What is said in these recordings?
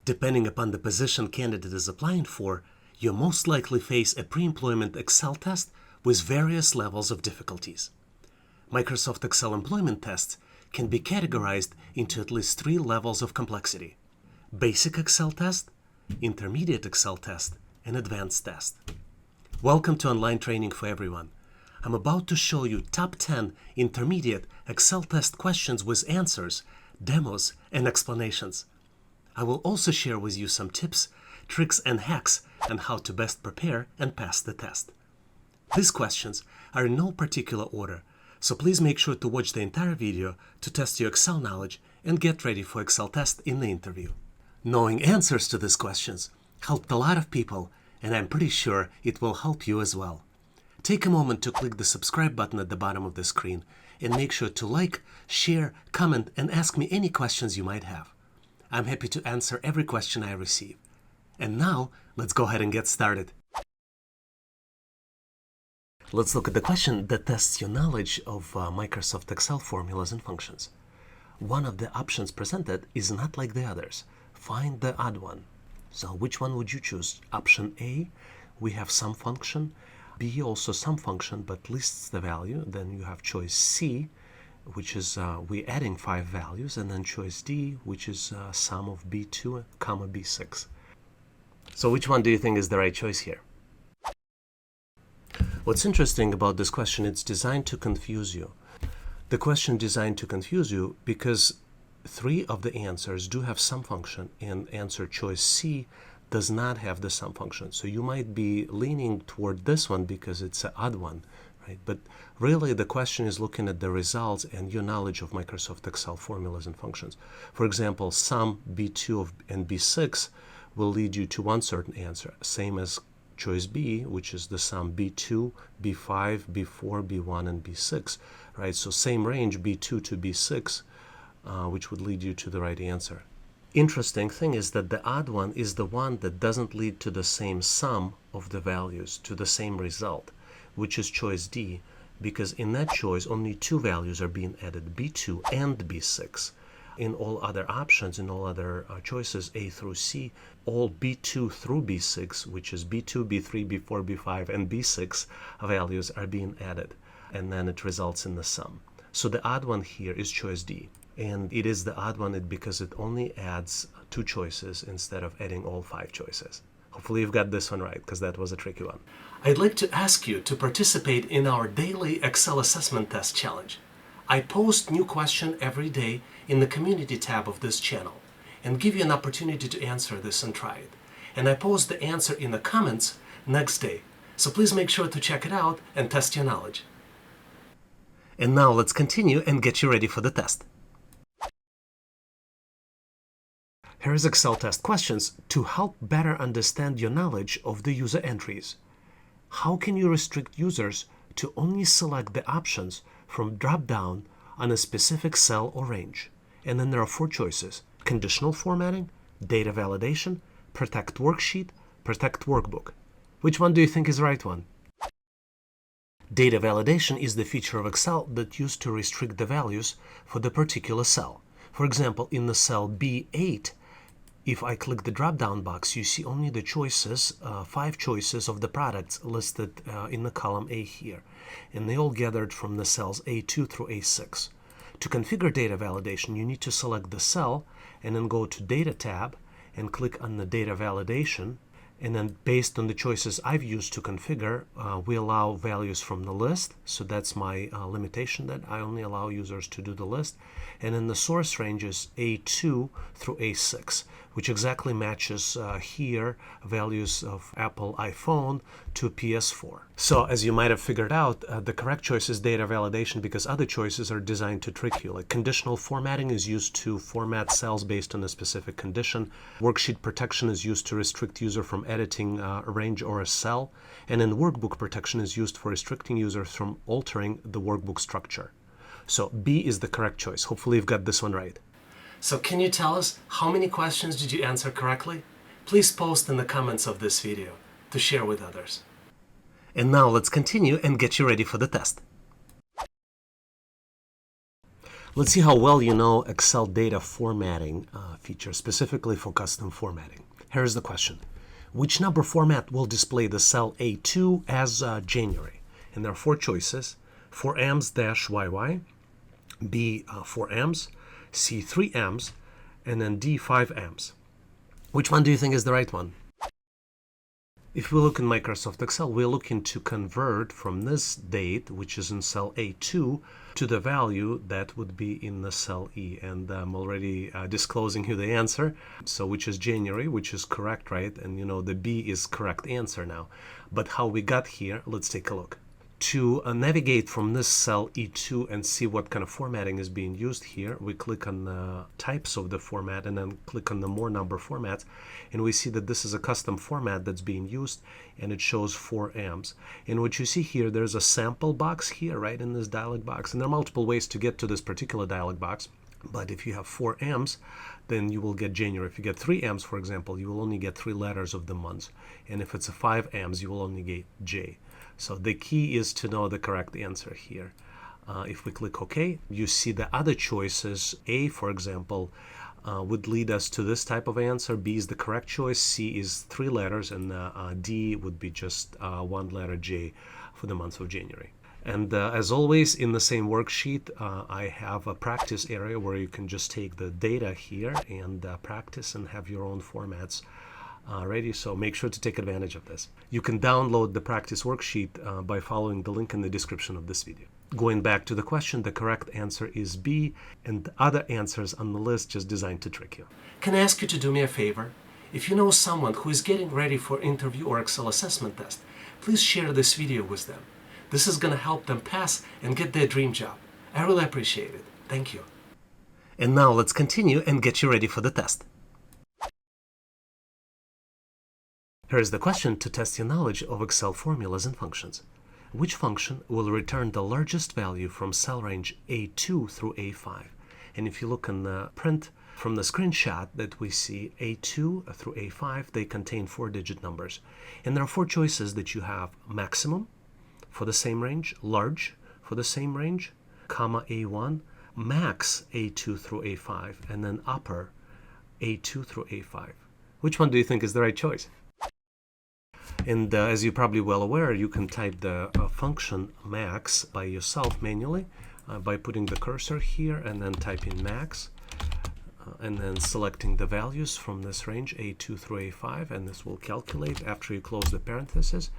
Depending upon the position candidate is applying for, you'll most likely face a pre-employment Excel test with various levels of difficulties. Microsoft Excel employment tests can be categorized into at least 3 levels of complexity: basic Excel test, intermediate Excel test, and advanced test. Welcome to online training for everyone. I'm about to show you top 10 intermediate Excel test questions with answers, demos, and explanations. I will also share with you some tips, tricks, and hacks on how to best prepare and pass the test. These questions are in no particular order, so please make sure to watch the entire video to test your Excel knowledge and get ready for Excel test in the interview. Knowing answers to these questions helped a lot of people, and I'm pretty sure it will help you as well. Take a moment to click the subscribe button at the bottom of the screen and make sure to like, share, comment, and ask me any questions you might have. I'm happy to answer every question I receive. And now, let's go ahead and get started. Let's look at the question that tests your knowledge of Microsoft Excel formulas and functions. One of the options presented is not like the others. Find the odd one. So which one would you choose? Option A, we have some function. B, also some function, but lists the value. Then you have choice C, which is we're adding 5 values, and then choice D, which is sum of B2, comma B6. So which one do you think is the right choice here? What's interesting about this question, it's designed to confuse you. The question designed to confuse you because 3 of the answers do have some function, and answer choice C does not have the sum function. So you might be leaning toward this one because it's an odd one, right? But really the question is looking at the results and your knowledge of Microsoft Excel formulas and functions. For example, sum B2 and B6 will lead you to one certain answer, same as choice B, which is the sum B2, B5, B4, B1, and B6, right? So same range, B2 to B6, which would lead you to the right answer. Interesting thing is that the odd one is the one that doesn't lead to the same sum of the values, to the same result, which is choice D, because in that choice only 2 values are being added, B2 and B6. In all other options, in all other choices, A through C, all B2 through B6, which is B2, B3, B4, B5, and B6 values are being added, and then it results in the sum. So the odd one here is choice D. And it is the odd one because it only adds 2 choices instead of adding all 5 choices. Hopefully you've got this one right, because that was a tricky one. I'd like to ask you to participate in our daily Excel assessment test challenge. I post new question every day in the community tab of this channel and give you an opportunity to answer this and try it. And I post the answer in the comments next day. So please make sure to check it out and test your knowledge. And now let's continue and get you ready for the test. Here's Excel test questions to help better understand your knowledge of the user entries. How can you restrict users to only select the options from drop-down on a specific cell or range? And then there are 4 choices: conditional formatting, data validation, protect worksheet, protect workbook. Which one do you think is the right one? Data validation is the feature of Excel that used to restrict the values for the particular cell. For example, in the cell B8, if I click the drop-down box, you see only the choices, 5 choices of the products listed in the column A here. And they all gathered from the cells A2 through A6. To configure data validation, you need to select the cell and then go to Data tab and click on the data validation. And then based on the choices I've used to configure, we allow values from the list. So that's my limitation, that I only allow users to do the list. And then the source range is A2 through A6, which exactly matches here values of Apple iPhone to PS4. So as you might have figured out, the correct choice is data validation because other choices are designed to trick you. Like conditional formatting is used to format cells based on a specific condition. Worksheet protection is used to restrict user from editing a range or a cell. And then workbook protection is used for restricting users from altering the workbook structure. So B is the correct choice. Hopefully you've got this one right. So can you tell us how many questions did you answer correctly? Please post in the comments of this video to share with others. And now let's continue and get you ready for the test. Let's see how well you know Excel data formatting feature, specifically for custom formatting. Here's the question. Which number format will display the cell A2 as January? And there are four choices. 4Ms-YY, B 4Ms, C 3Ms, and then D 5Ms. Which one do you think is the right one? If we look in Microsoft Excel, we're looking to convert from this date, which is in cell A2, to the value that would be in the cell E. And I'm already disclosing you the answer. So which is January, which is correct, right? And you know the B is correct answer now. But how we got here, let's take a look. To navigate from this cell E2 and see what kind of formatting is being used here, we click on the types of the format and then click on the more number formats, and we see that this is a custom format that's being used, and it shows 4Ms. And what you see here, there's a sample box here, right, in this dialog box, and there are multiple ways to get to this particular dialog box. But if you have 4Ms, then you will get January. If you get 3Ms, for example, you will only get 3 letters of the months. And if it's a 5Ms, you will only get J. So the key is to know the correct answer here. If we click OK, you see the other choices. A, for example, would lead us to this type of answer. B is the correct choice. C is 3 letters. And D would be just 1 letter, J, for the month of January. And as always, in the same worksheet, I have a practice area where you can just take the data here and practice and have your own formats ready. So make sure to take advantage of this. You can download the practice worksheet by following the link in the description of this video. Going back to the question, the correct answer is B, and other answers on the list just designed to trick you. Can I ask you to do me a favor? If you know someone who is getting ready for interview or Excel assessment test, please share this video with them. This is going to help them pass and get their dream job. I really appreciate it. Thank you. And now let's continue and get you ready for the test. Here is the question to test your knowledge of Excel formulas and functions. Which function will return the largest value from cell range A2 through A5? And if you look in the print from the screenshot that we see, A2 through A5, they contain 4-digit numbers. And there are 4 choices that you have: maximum for the same range, large for the same range, comma A1, max A2 through A5, and then upper A2 through A5. Which one do you think is the right choice? And as you're probably well aware, you can type the function max by yourself manually by putting the cursor here and then typing max and then selecting the values from this range A2 through A5, and this will calculate after you close the parentheses.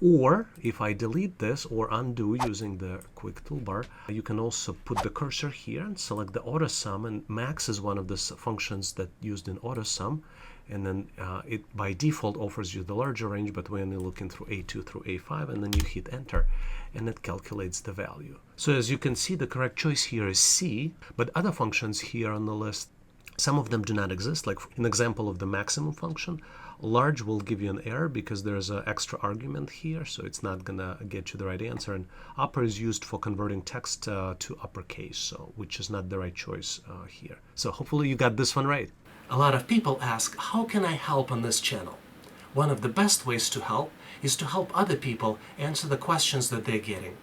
Or if I delete this or undo using the quick toolbar, you can also put the cursor here and select the auto sum, and max is one of the functions that used in auto sum, and then it by default offers you the larger range, but we're only looking through A2 through A5, and then you hit enter and it calculates the value. So as you can see, the correct choice here is C, but other functions here on the list, some of them do not exist. Like an example of the maximum function, large will give you an error because there's an extra argument here, so it's not gonna get you the right answer. And upper is used for converting text to uppercase, so which is not the right choice here. So hopefully you got this one right. A lot of people ask, how can I help on this channel? One of the best ways to help is to help other people answer the questions that they're getting.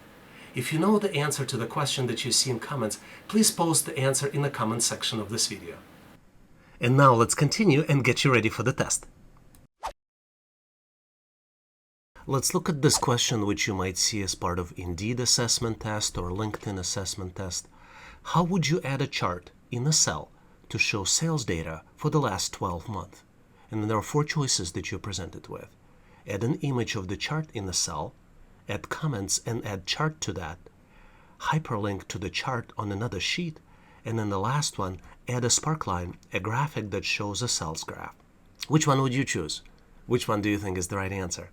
If you know the answer to the question that you see in comments, please post the answer in the comment section of this video. And now let's continue and get you ready for the test. Let's look at this question, which you might see as part of Indeed assessment test or LinkedIn assessment test. How would you add a chart in a cell to show sales data for the last 12 months? And then there are 4 choices that you're presented with. Add an image of the chart in the cell, add comments and add chart to that, hyperlink to the chart on another sheet, and then the last one, add a sparkline, a graphic that shows a sales graph. Which one would you choose? Which one do you think is the right answer?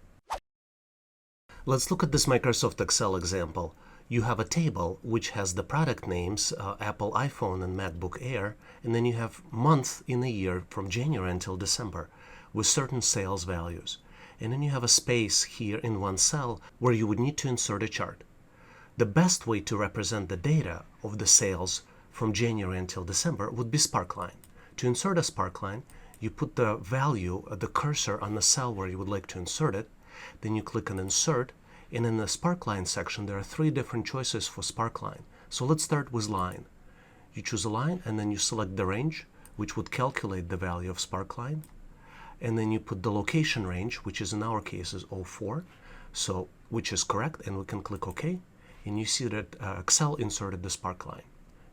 Let's look at this Microsoft Excel example. You have a table which has the product names, Apple iPhone and MacBook Air, and then you have month in a year from January until December with certain sales values. And then you have a space here in one cell where you would need to insert a chart. The best way to represent the data of the sales from January until December would be Sparkline. To insert a Sparkline, you put the value, the cursor on the cell where you would like to insert it, then you click on Insert, and in the Sparkline section there are 3 different choices for Sparkline. So let's start with line. You choose a line and then you select the range, which would calculate the value of Sparkline. And then you put the location range, which is in our case is 04, so which is correct, and we can click OK. And you see that Excel inserted the Sparkline.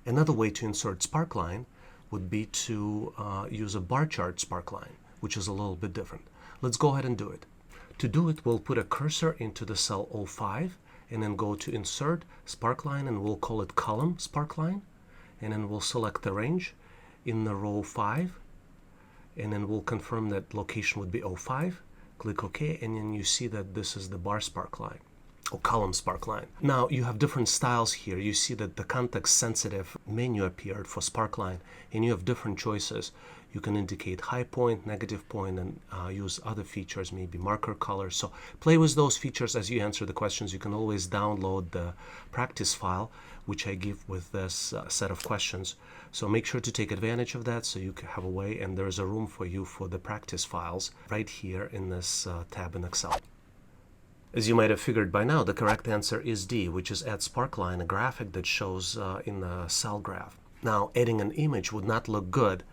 Another way to insert Sparkline would be to use a bar chart Sparkline, which is a little bit different. Let's go ahead and do it. To do it, we'll put a cursor into the cell 05 and then go to Insert Sparkline, and we'll call it Column Sparkline. And then we'll select the range in the row 5, and then we'll confirm that location would be 05. Click OK, and then you see that this is the bar Sparkline or column Sparkline. Now you have different styles here. You see that the context sensitive menu appeared for Sparkline, and you have different choices. You can indicate high point, negative point, and use other features, maybe marker colors. So play with those features as you answer the questions. You can always download the practice file, which I give with this set of questions. So make sure to take advantage of that so you can have a way, and there's a room for you for the practice files right here in this tab in Excel. As you might have figured by now, the correct answer is D, which is add Sparkline, a graphic that shows in the cell graph. Now, adding an image would not look good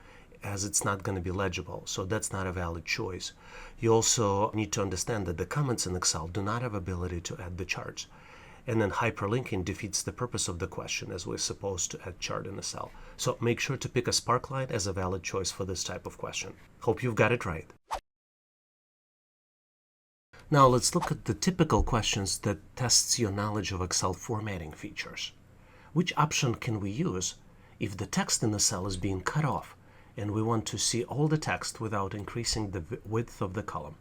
as it's not going to be legible, so that's not a valid choice. You also need to understand that the comments in Excel do not have ability to add the charts. And then hyperlinking defeats the purpose of the question, as we're supposed to add chart in a cell. So make sure to pick a Sparkline as a valid choice for this type of question. Hope you've got it right. Now let's look at the typical questions that tests your knowledge of Excel formatting features. Which option can we use if the text in the cell is being cut off and we want to see all the text without increasing the width of the column?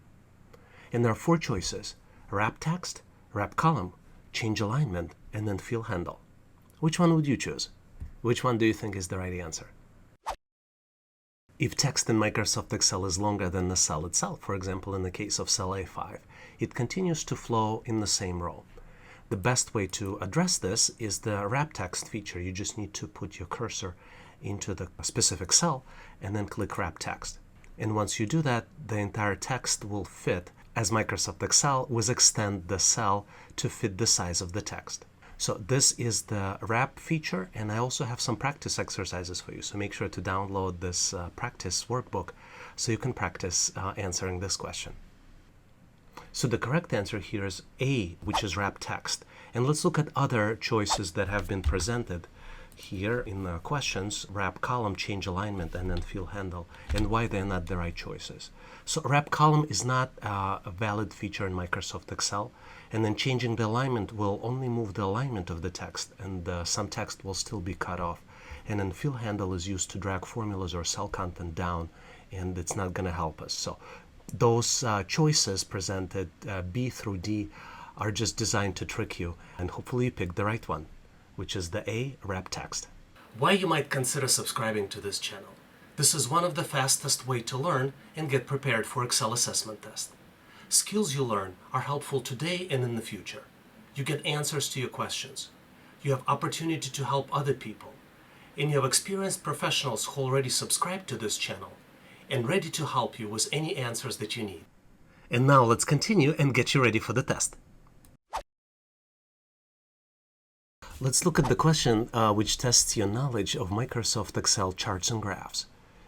And there are 4 choices: wrap text, wrap column, change alignment, and then fill handle. Which one would you choose? Which one do you think is the right answer? If text in Microsoft Excel is longer than the cell itself, for example in the case of cell A5, it continues to flow in the same row. The best way to address this is the wrap text feature. You just need to put your cursor into the specific cell and then click wrap text. And once you do that, the entire text will fit, as Microsoft Excel will extend the cell to fit the size of the text. So this is the wrap feature, and I also have some practice exercises for you. So make sure to download this practice workbook so you can practice answering this question. So the correct answer here is A, which is wrap text. And let's look at other choices that have been presented here in the questions: wrap column, change alignment, and then fill handle, and why they're not the right choices. So wrap column is not a valid feature in Microsoft Excel, and then changing the alignment will only move the alignment of the text, and some text will still be cut off. And then fill handle is used to drag formulas or cell content down, and it's not going to help us. So those choices presented, B through D, are just designed to trick you, and hopefully you pick the right one, which is the A, wrap text. Why you might consider subscribing to this channel. This is one of the fastest way to learn and get prepared for Excel assessment test. Skills you learn are helpful today and in the future. You get answers to your questions. You have opportunity to help other people. And you have experienced professionals who already subscribe to this channel and ready to help you with any answers that you need. And now let's continue and get you ready for the test. Let's look at the question which tests your knowledge of Microsoft Excel charts and graphs.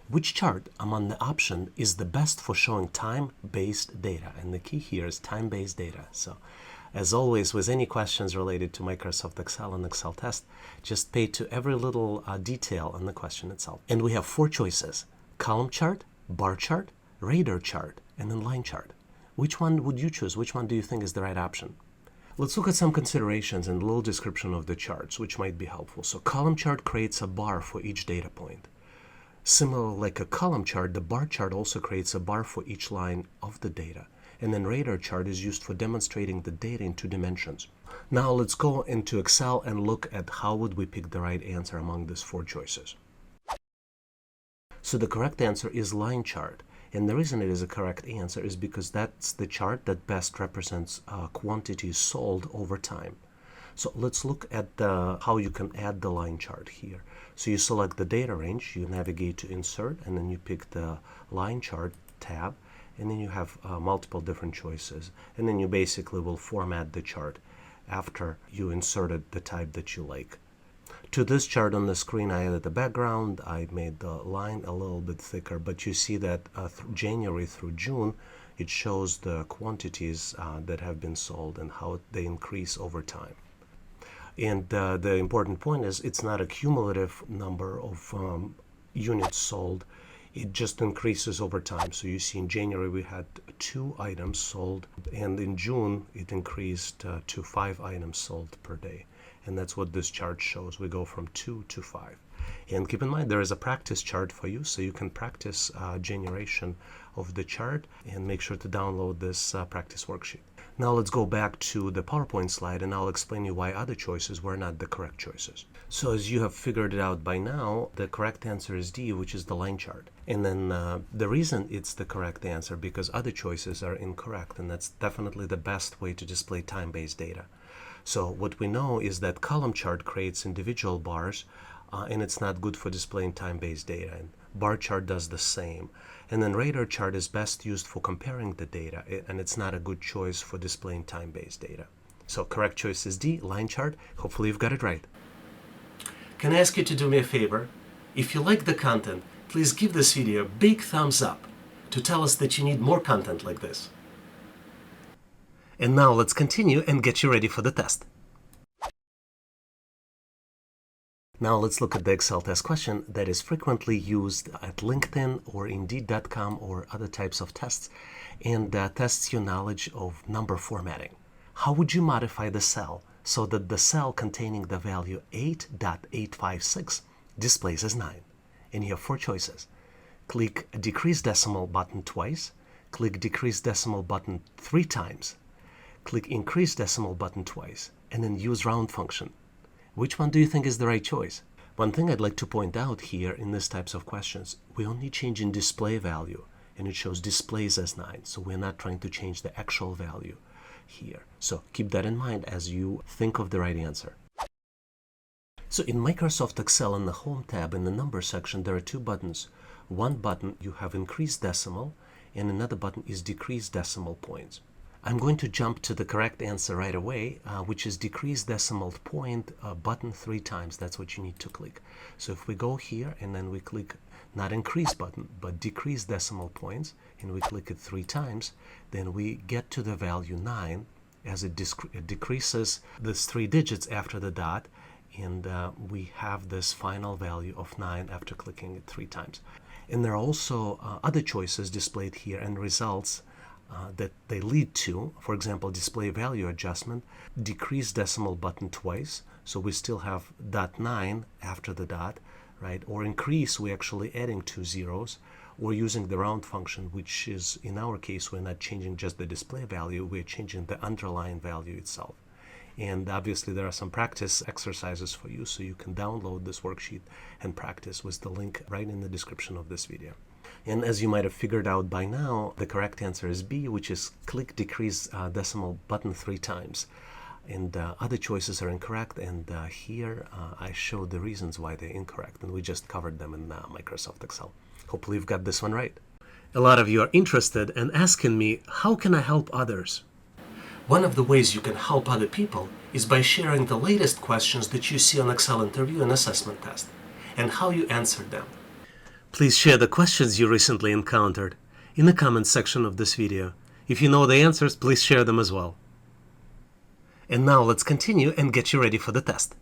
Which chart among the option is the best for showing time-based data? And the key here is time-based data. So as always, with any questions related to Microsoft Excel and Excel test, just pay to every little detail in the question itself. And we have 4 choices: column chart, bar chart, radar chart, and then line chart. Which one would you choose? Which one do you think is the right option? Let's look at some considerations and a little description of the charts, which might be helpful. So column chart creates a bar for each data point. Similar like a column chart, the bar chart also creates a bar for each line of the data. And then radar chart is used for demonstrating the data in 2 dimensions. Now let's go into Excel and look at how would we pick the right answer among these 4 choices. So the correct answer is line chart. And the reason it is a correct answer is because that's the chart that best represents quantities sold over time. So let's look at how you can add the line chart here. So you select the data range, you navigate to insert, and then you pick the line chart tab, and then you have multiple different choices. And then you basically will format the chart after you inserted the type that you like. To this chart on the screen, I added the background. I made the line a little bit thicker, but you see that January through June, it shows the quantities that have been sold and how they increase over time. And the important point is it's not a cumulative number of units sold. It just increases over time. So you see in January we had 2 items sold, and in June it increased to 5 items sold per day. And that's what this chart shows. We go from 2 to 5. And keep in mind there is a practice chart for you, so you can practice generation of the chart, and make sure to download this practice worksheet. Now let's go back to the PowerPoint slide, and I'll explain you why other choices were not the correct choices. So as you have figured it out by now, the correct answer is D, which is the line chart. And then the reason it's the correct answer because other choices are incorrect, and that's definitely the best way to display time-based data. So what we know is that column chart creates individual bars, and it's not good for displaying time-based data. And bar chart does the same. And then radar chart is best used for comparing the data, and it's not a good choice for displaying time-based data. So correct choice is D, line chart. Hopefully you've got it right. Can I ask you to do me a favor? If you like the content, please give this video a big thumbs up to tell us that you need more content like this. And now let's continue and get you ready for the test. Now let's look at the Excel test question that is frequently used at LinkedIn or Indeed.com or other types of tests, and tests your knowledge of number formatting. How would you modify the cell so that the cell containing the value 8.856 displays as 9? And you have 4 choices. Click decrease decimal button twice, click decrease decimal button 3 times, click increase decimal button twice, and then use round function. Which one do you think is the right choice? One thing I'd like to point out here in these types of questions, we only change in display value, and it shows displays as 9, so we're not trying to change the actual value here. So keep that in mind as you think of the right answer. So in Microsoft Excel, in the Home tab, in the Number section, there are 2 buttons. One button you have increased decimal, and another button is decrease decimal points. I'm going to jump to the correct answer right away, which is decrease decimal point button 3 times. That's what you need to click. So if we go here and then we click not increase button, but decrease decimal points, and we click it 3 times, then we get to the value 9 as it decreases this 3 digits after the dot, and we have this final value of 9 after clicking it 3 times. And there are also other choices displayed here and results that they lead to. For example, display value adjustment, decrease decimal button twice, so we still have dot 9 after the dot, right? Or increase, we're actually adding 2 zeros, or using the round function, which is, in our case, we're not changing just the display value, we're changing the underlying value itself. And obviously there are some practice exercises for you, so you can download this worksheet and practice with the link right in the description of this video. And as you might have figured out by now, the correct answer is B, which is click decrease decimal button 3 times. And other choices are incorrect, and here I show the reasons why they're incorrect, and we just covered them in Microsoft Excel. Hopefully you've got this one right. A lot of you are interested and asking me, how can I help others? One of the ways you can help other people is by sharing the latest questions that you see on Excel interview and assessment test, and how you answered them. Please share the questions you recently encountered in the comment section of this video. If you know the answers, please share them as well. And now let's continue and get you ready for the test.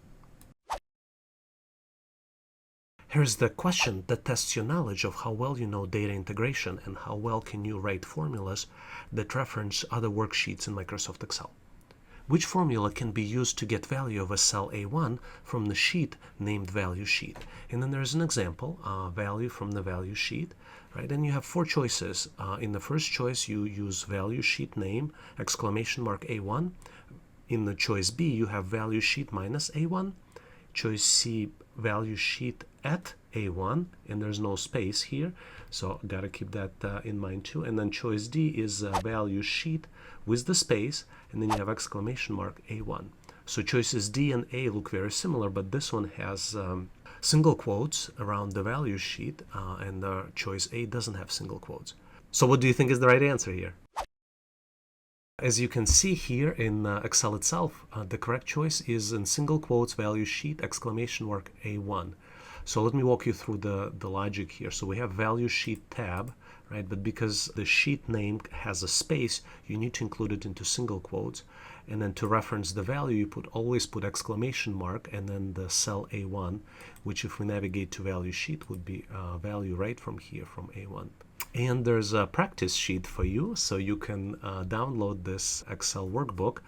Here's the question that tests your knowledge of how well you know data integration and how well can you write formulas that reference other worksheets in Microsoft Excel. Which formula can be used to get value of a cell A1 from the sheet named value sheet? And then there's an example, value from the value sheet, right? And you have 4 choices. In the first choice, you use value sheet name, exclamation mark A1. In the choice B, you have value sheet minus A1. Choice C, value sheet at A1, and there's no space here, so gotta keep that in mind too. And then choice D is value sheet with the space, and then you have exclamation mark A1. So choices D and A look very similar, but this one has single quotes around the value sheet, and choice A doesn't have single quotes. So what do you think is the right answer here? As you can see here in Excel itself, the correct choice is in single quotes, value sheet, exclamation mark, A1. So let me walk you through the logic here. So we have value sheet tab, right? But because the sheet name has a space, you need to include it into single quotes. And then to reference the value, you always put exclamation mark and then the cell A1, which if we navigate to value sheet would be value right from here, from A1. And there's a practice sheet for you, so you can download this Excel workbook.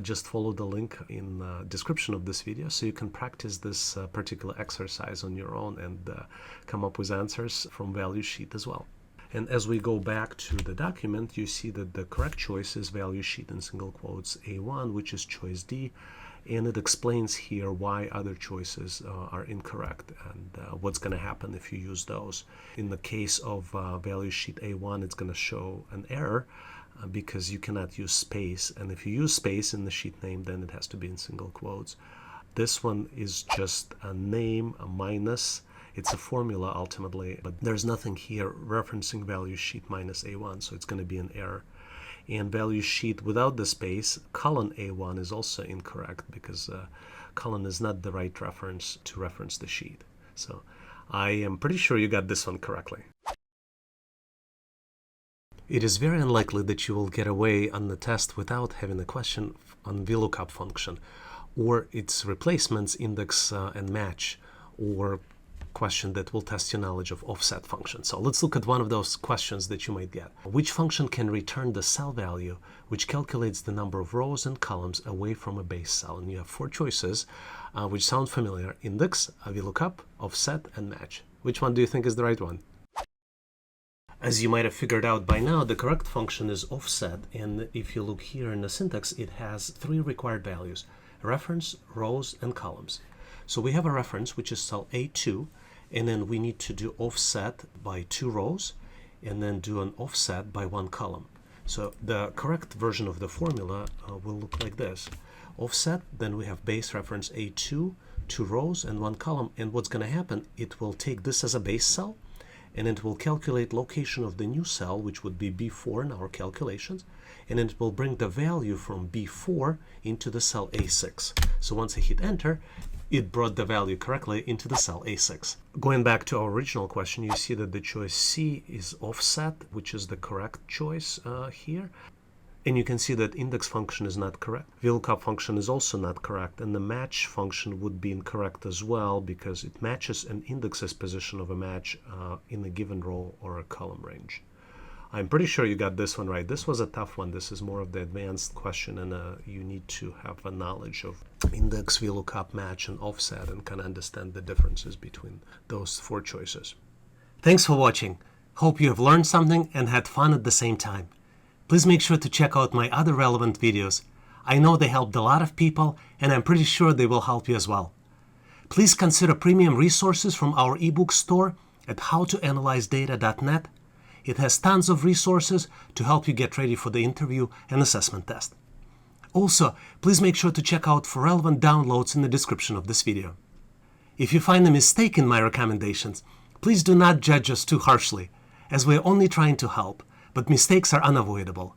Just follow the link in the description of this video so you can practice this particular exercise on your own and come up with answers from value sheet as well. And as we go back to the document, you see that the correct choice is value sheet in single quotes A1, which is choice D. And it explains here why other choices are incorrect and what's going to happen if you use those. In the case of value sheet A1, it's going to show an error because you cannot use space. And if you use space in the sheet name, then it has to be in single quotes. This one is just a name, a minus. It's a formula ultimately, but there's nothing here referencing value sheet minus A1, so it's going to be an error. And value sheet without the space, colon A1 is also incorrect because colon is not the right reference to reference the sheet. So I am pretty sure you got this one correctly. It is very unlikely that you will get away on the test without having a question on VLOOKUP function or its replacements, index and match, or question that will test your knowledge of offset function. So let's look at one of those questions that you might get. Which function can return the cell value which calculates the number of rows and columns away from a base cell? And you have four choices which sound familiar: index, VLOOKUP, offset, and match. Which one do you think is the right one? As you might have figured out by now, the correct function is offset, and if you look here in the syntax, it has three required values: reference, rows, and columns. So we have a reference, which is cell A2, and then we need to do offset by 2 rows and then do an offset by 1 column. So the correct version of the formula will look like this: offset, then we have base reference A2, 2 rows and 1 column. And what's going to happen, it will take this as a base cell and it will calculate location of the new cell, which would be B4 in our calculations, and it will bring the value from B4 into the cell A6. So once I hit enter, it brought the value correctly into the cell A6. Going back to our original question, you see that the choice C is offset, which is the correct choice here. And you can see that index function is not correct. VLOOKUP function is also not correct, and the match function would be incorrect as well because it matches and indexes position of a match in a given row or a column range. I'm pretty sure you got this one right. This was a tough one. This is more of the advanced question, and you need to have a knowledge of index, VLOOKUP, match, and offset, and kind of understand the differences between those four choices. Thanks for watching. Hope you have learned something and had fun at the same time. Please make sure to check out my other relevant videos. I know they helped a lot of people, and I'm pretty sure they will help you as well. Please consider premium resources from our ebook store at howtoanalyzedata.net. It has tons of resources to help you get ready for the interview and assessment test. Also, please make sure to check out for relevant downloads in the description of this video. If you find a mistake in my recommendations, please do not judge us too harshly, as we are only trying to help, but mistakes are unavoidable.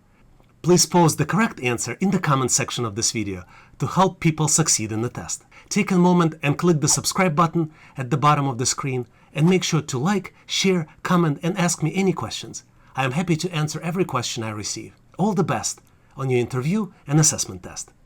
Please post the correct answer in the comment section of this video to help people succeed in the test. Take a moment and click the subscribe button at the bottom of the screen, and make sure to like, share, comment, and ask me any questions. I am happy to answer every question I receive. All the best on your interview and assessment test.